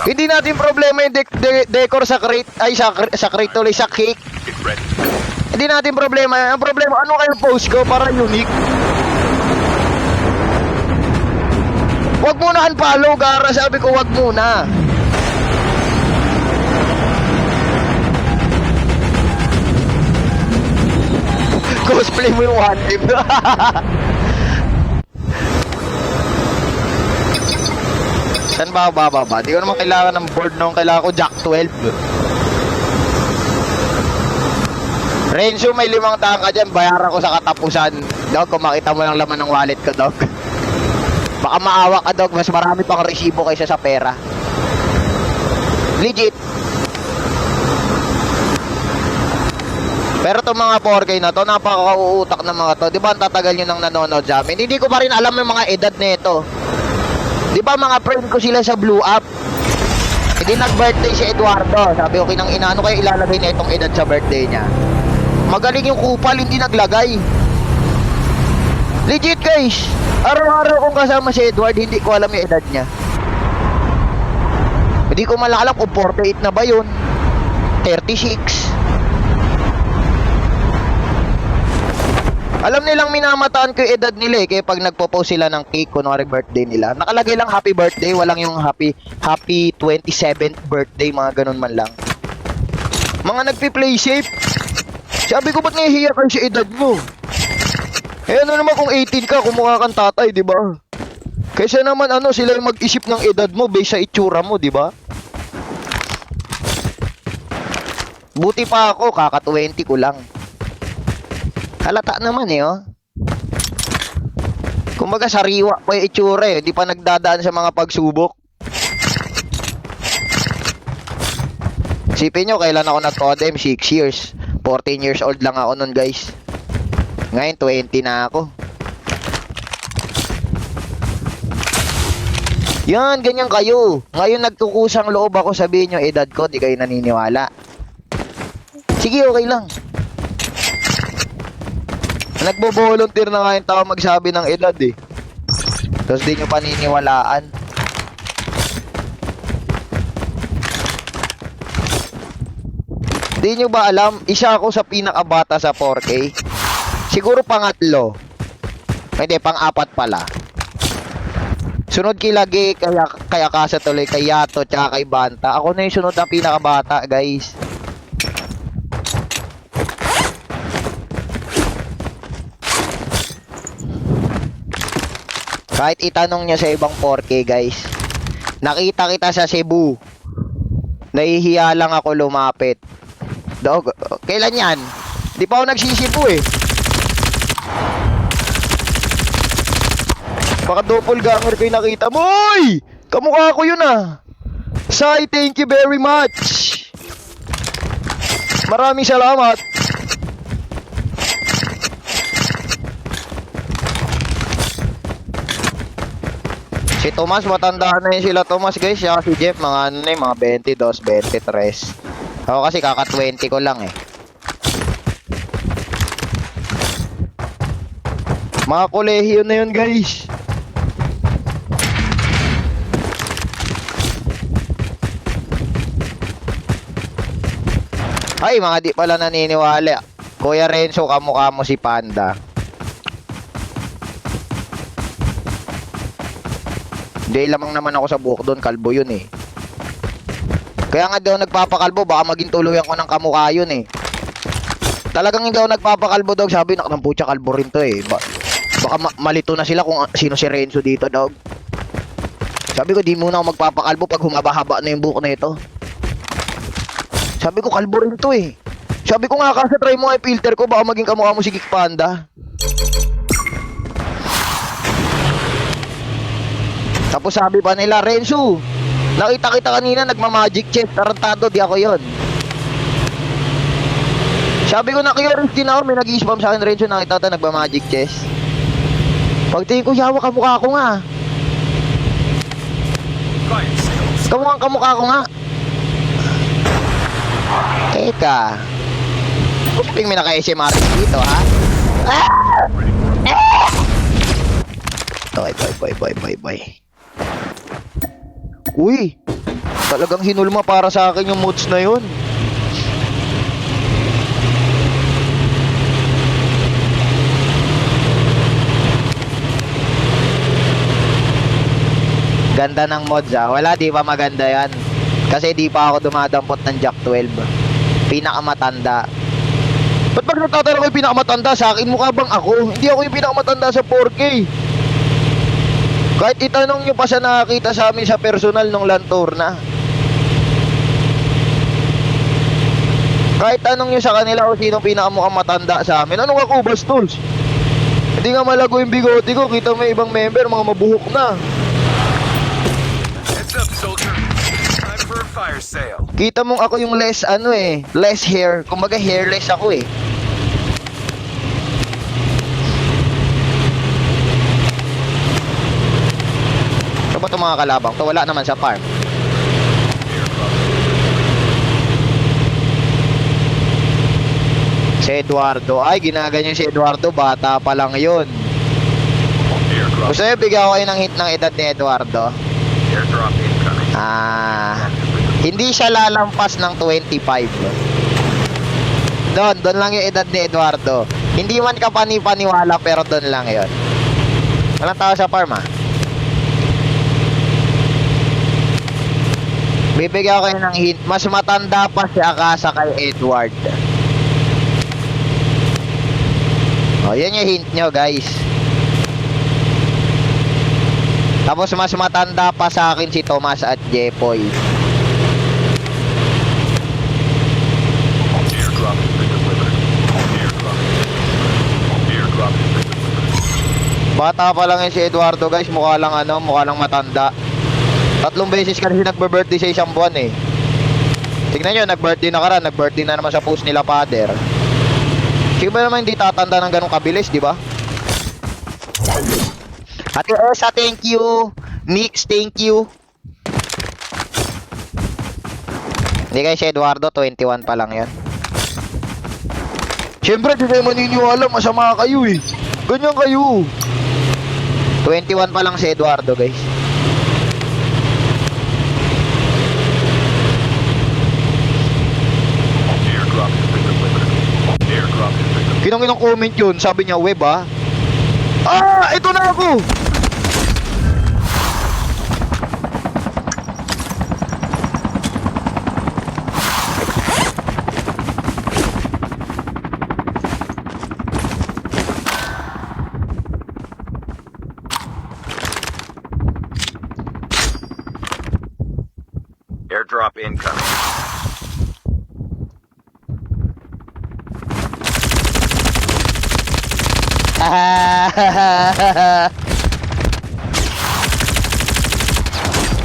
Hindi natin problema yung decor sa crate, ay sa crate tuloy, sa cake. Hindi natin problema. Ang problema, ano kayong post ko para unique? Wag muna unfollow, Gara. Sabi ko, wag muna. Cosplay mo yung one team. Saan ba bababa? Di ko naman kailangan ng board nung kailangan ko Jack 12. Renzo, may 5 tangka dyan. Bayaran ko sa katapusan. Dog, kung makita mo lang laman ng wallet ko, dog. Baka maawa ka, dog. Mas marami pang resibo kaysa sa pera. Legit. Pero itong mga 4K na to, napaka-uutak ng mga to. Di ba ang tatagal nyo nang nanonood sa amin? Hindi ko pa rin alam yung mga edad nito. Di ba mga friend ko sila sa Blue Up? Hindi nag-birthday si Eduardo. Sabi ko, kinang ina, ano kayo ilalagay na itong edad sa birthday niya? Magaling yung kupal, hindi naglagay. Legit guys. Araw-araw kong kasama si Edward, hindi ko alam yung edad niya. Hindi ko malalam kung 48 na ba yun. 36. Alam nilang minamataan ko yung edad nila eh. Kaya pag nagpo-post sila ng cake, kunwari birthday nila, nakalagay lang happy birthday. Walang yung happy 27th birthday, mga ganun man lang. Mga nagpi-play safe. Sabi ko, ba't nahihiya kayo sa edad mo? Eh ano naman kung 18 ka, kumukha kang tatay, di ba? Kaysa naman ano, sila yung mag-isip ng edad mo based sa itsura mo, di ba? Buti pa ako, kaka-20 ko lang. Halata naman eh, oh. Kumbaga sariwa pa yung itsura eh, di pa nagdadaan sa mga pagsubok. Isipin nyo, kailan ako nag-codem? 6 years. 14 years old lang ako nun, guys. Ngayon, 20 na ako. Yan, ganyan kayo. Ngayon, nagtukusang loob ako sabihin yung edad ko, di kayo naniniwala. Sige, okay lang. Nagbo-volunteer na nga yung tao magsabi ng edad eh. Tapos di nyo paniniwalaan. Di nyo ba alam, isa ako sa pinakabata sa 4K. Siguro pangatlo. Hindi, pang-apat pala. Sunod kilagi, kaya kasa tuloy, kay Yato, tsaka kay Banta. Ako na yung sunod na pinakabata, guys. Kahit itanong nyo sa ibang 4K, guys. Nakita kita sa Cebu. Nahihiya lang ako lumapit. Dog, kailan yan? Di pa ako nagsisipu eh. Baka doppelganger ko yung nakita mo. Oy! Kamukha ko yun ah. Sai, thank you very much. Maraming salamat. Si Tomas, matanda na yun sila Tomas guys. Siya si Jeff, mga ano na yun, mga 22, 23. Ako kasi kaka-20 ko lang eh. Mga kolehiyo na yun guys. Ay, mga di pala naniniwala. Kuya Renzo, kamukha mo si Panda. Hindi, lamang naman ako sa buhok doon. Kalbo yun eh. Kaya nga daw nagpapakalbo. Baka maging tuluyan ko ng kamukha yun eh. Talagang hindi ako nagpapakalbo, dog. Sabi, nakanamputya kalbo rin to eh. Baka malito na sila kung sino si Renzo dito, dog. Sabi ko, di muna ako magpapakalbo pag humaba-haba na yung buhok na ito. Sabi ko, kalbo rin to eh. Sabi ko nga, kasi try mo nga yung filter ko. Baka maging kamukha mo si Geek Panda. Tapos sabi pa nila, Renzo, nakita kita kanina nagma-magic chess. Tarantado, di ako yon. Sabi ko, na-curious din ako. May nag-i-spam sa akin, Renzo, nakita kita nagma-magic chess. Pagtingin ko, yawa, kamukha ko nga. Kamukha ko nga. Teka. Kuping may naka-SMR dito, ha? Boy. Uy! Talagang hinulma para sa akin yung mods na yun. Ganda ng mods ah. Wala, di pa maganda yan. Kasi di pa ako dumadampot ng Jack 12. Pinakamatanda. Ba't pag natatanong ko yung pinakamatanda sa akin, mukha bang ako? Hindi ako yung pinakamatanda sa 4K. Kahit itanong nyo pa sa nakakita sa amin sa personal nung Lanturna. Kahit tanong nyo sa kanila kung sino pinakamukhang matanda sa amin. Anong ako, Bastols? Hindi nga malago yung bigote ko. Kita mo yung ibang member, mga mabuhok na. Heads up, soldier. Time for a fire sale. Kita mong ako yung less less hair. Kumbaga hairless ako eh. Ano ba itong mga kalabang to? Wala naman sa farm. Si Eduardo. Ay, ginaganyan si Eduardo. Bata pa lang yun. Airdrop. Gusto nyo bigyan ko kayo ng hint ng edad ni Eduardo? Airdrop incoming. Hindi siya lalampas ng 25. Doon lang yung edad ni Eduardo. Hindi man ka paniwala pero doon lang yon. Walang tao sa farm ah. Bibigyan ko kayo ng hint. Mas matanda pa si Akasa kay Edward. O, yan yung hint nyo guys. Tapos mas matanda pa sa akin si Tomas at Jepoy. Airdrop has been delivered. Airdrop has been delivered. Bata pa lang yun si Eduardo guys. Mukha lang matanda. 3 beses kasi nagbe-birthday sa isang buwan eh. Tignan nyo, nag-birthday na karan. Nag-birthday na naman sa post nila father. Sino ba naman hindi tatanda ng ganong kabilis, di ba? Ate Elsa, thank you. Nix, thank you. Hindi kayo si Eduardo, 21 pa lang yan. Siyempre, di kayo maniniwala, masama kayo eh. Ganyan kayo. 21 pa lang si Eduardo, guys. Airdrop has been delivered. Airdrop has been delivered. Kinong comment yun, sabi niya, web ah. Ito na ako! Airdrop incoming.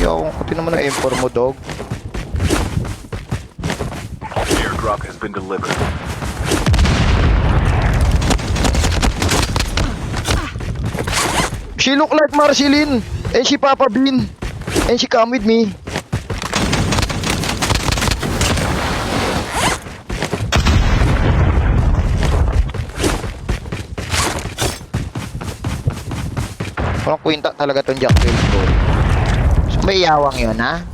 Yo, kuti naman ang M4 mo, dog. Airdrop has been delivered. She look like Marceline, and she Papa Bean, and she come with me. Walang kwenta talaga tong Jack 12 ko. So, may yawang yun, ha?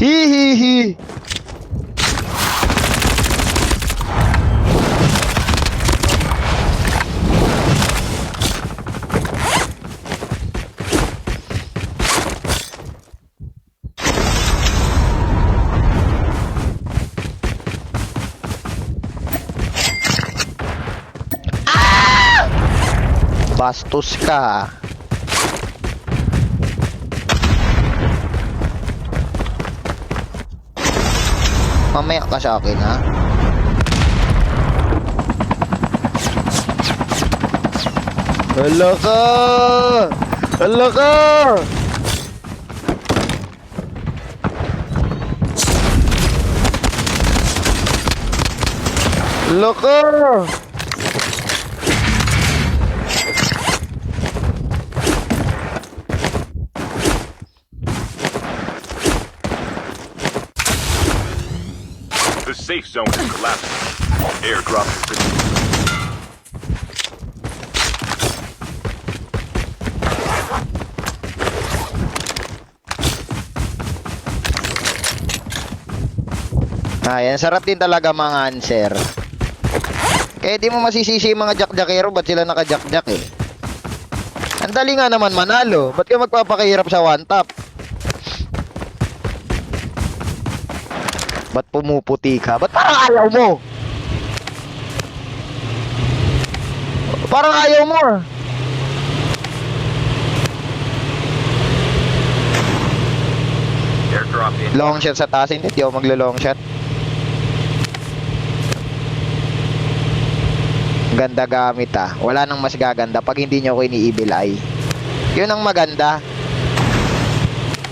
Hihihi! Bastos ka. Mamaya ka sa akin, ha? Hala ka! Hala ka! Hala ka! The safe zone is collapsing. Airdrop has been Ayan, sarap din talaga mga answer. Kaya di mo masisisi yung mga jack-jackero, ba't sila naka-jack-jack eh? Ang dali nga naman manalo, ba't ka magpapakahirap sa one tap? Ba't pumuputi ka? Ba't parang ayaw mo? Parang ayaw mo ah. airdrop in. Long shot sa taas, hindi ako maglo-long shot. Ganda gamit ah. Wala nang mas gaganda pag hindi nyo ko ini-evil eye. Yun ang maganda.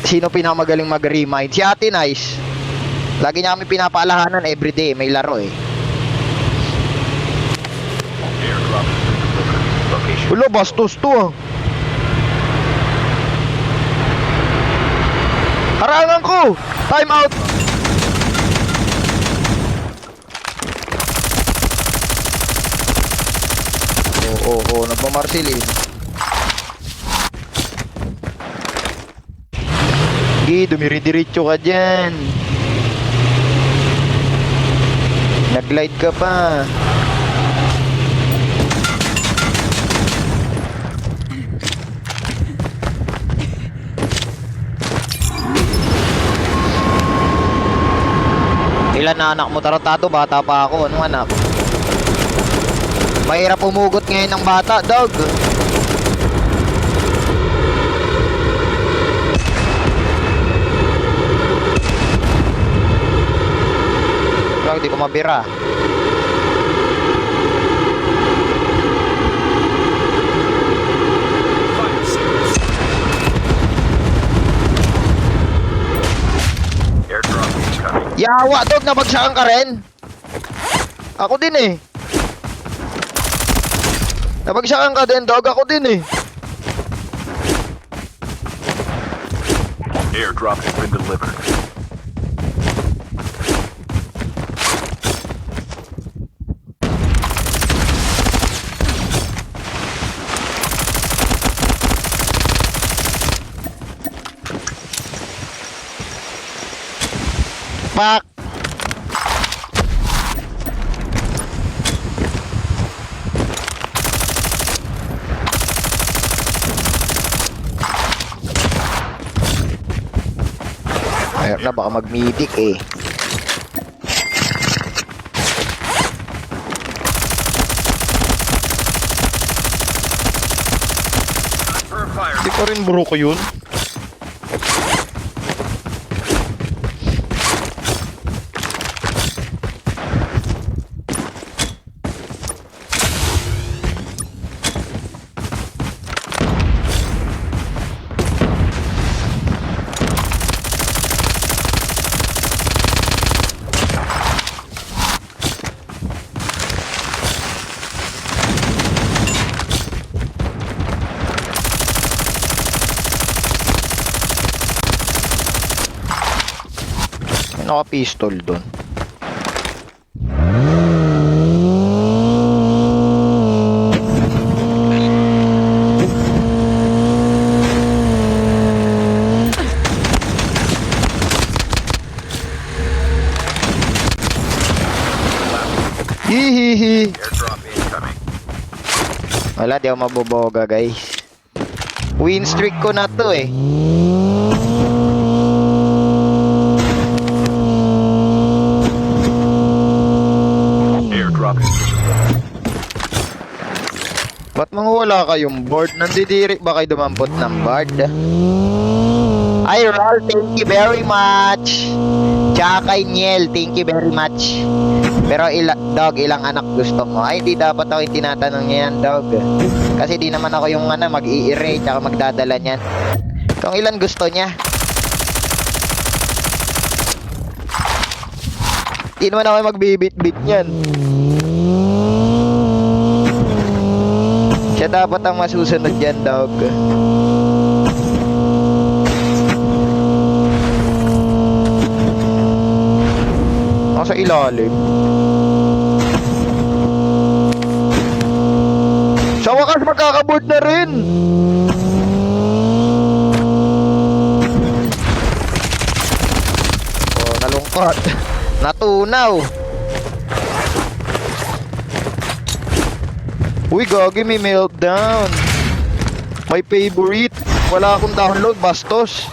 Sino pinakamagaling mag-remind? Si Ate Nice. Lagi niya kami pinapaalahanan everyday. May laro eh. Airdrop has been delivered. Location. Ulo, bastos to ah. Harangan ko! Time out! Oo, nagmamarsilin. Sige, dumiri-diretso ka dyan. Nag-glide ka pa. Ilan na anak mo? Tarantado, bata pa ako. Anong anak? Mahirap umugot ngayon ng bata, dog. Pero hindi ko mabira. Fire series. Airdrop incoming. Yawa, dog, nabagsakan ka rin. Ako din eh. Nabagsakan ka din, dog. Ako din eh. Airdrop has been delivered. Pak. Ayun na, baka mag-medic eh. For a fire. Hindi pa rin bro ko yun. Naka-pistol doon. Hihihi. Airdrop incoming. Wala, di ako maboboga guys. Win streak ko na to eh. Airdrop has been delivered. Ba't mga wala kayong board? Nandidiri ba kayo dumampot ng board? Ay, Ral, thank you very much. Tsaka kay Niel, thank you very much. Pero dog, ilang anak gusto mo? Ay, hindi dapat ako yung tinatanong niya yan, dog. Kasi di naman ako yung mag-i-erase tsaka magdadala niyan. Kung ilan gusto niya. Di naman ako magbibit-bit niyan. Siya dapat ang masusunod dyan, dog. Ako sa ilalim. labas, magkakaboard na rin. Oh, nalungkot. Natunaw. Uy, gagi, may meltdown. My favorite. Wala akong download, bastos.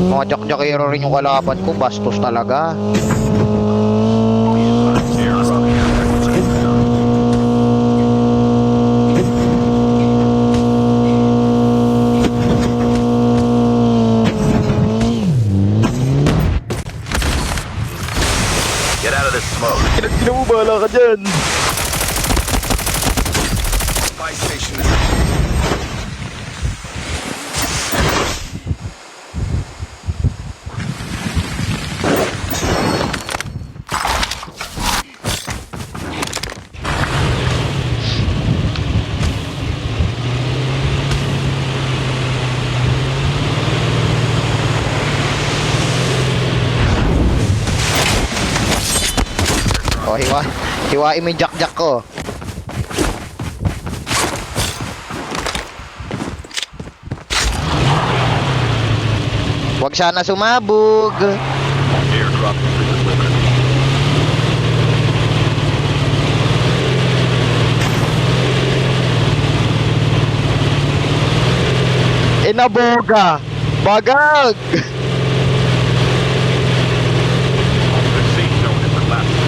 Mga jak-jakero rin yung kalaban ko, bastos talaga. Airdrop detected. Get out of this smoke. Sino mo, bahala ka dyan. Spy station. Oh, hiwain mo yung jak-jak ko. Huwag sana sumabog. Airdrop has been delivered. Inaboga. Bagag. The safe zone is collapsing.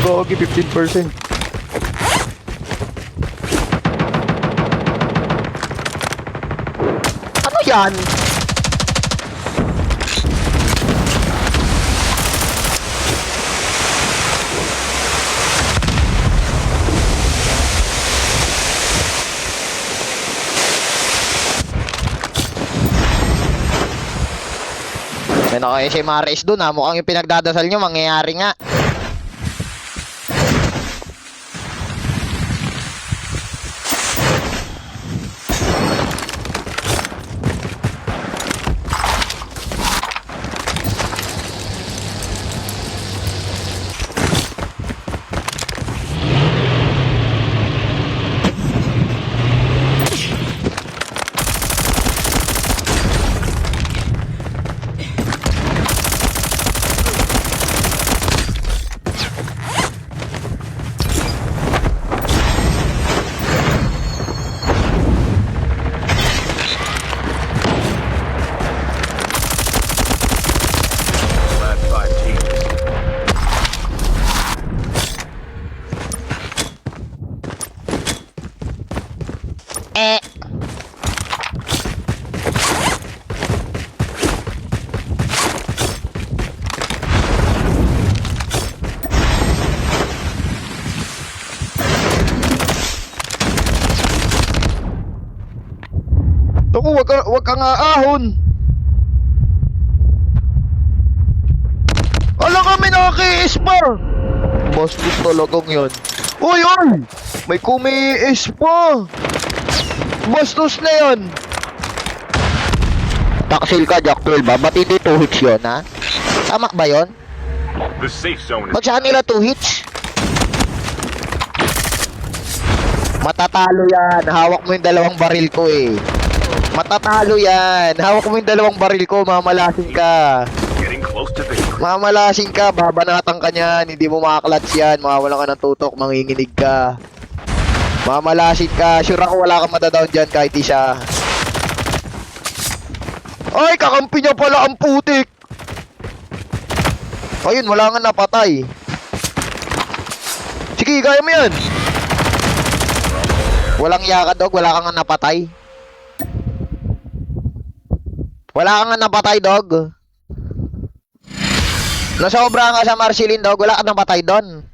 Gogi, 15%. Ano yan? May naka si Maris dun ha. Mukhang yung pinagdadasal nyo mangyayari nga. Last 5 teams. Eh. Naku, wag ka nga ahon. Ala kami naki-is pa. Bastos talagang yun. Uy, uy! May kumi-is pa. Bastos na yun. Taksil ka, Jack 12 ba? Ba't hindi 2 hits yun, ha? Tama ba yun? The safe zone is Ba't saan nila 2 hits? Matatalo yan. Hawak mo yung dalawang baril ko eh. Matatalo yan. Hawak mo yung dalawang baril ko, mamalasing ka. getting close to victory. Mamalasing ka, babanatan ka niyan. Hindi mo makaklats yan. Mawawalan ka ng tutok, manginginig ka. Mamalasing ka. Sure ako wala kang madadown dyan kahit isa. Ay, kakampi niya pala ang putik. Ayun, wala nga napatay. Sige, kaya mo yan. Walang yaka, dog. Wala kang nga napatay. Wala kang nga napatay, dog. Nasobra nga sa Marceline, dog. Wala kang napatay doon.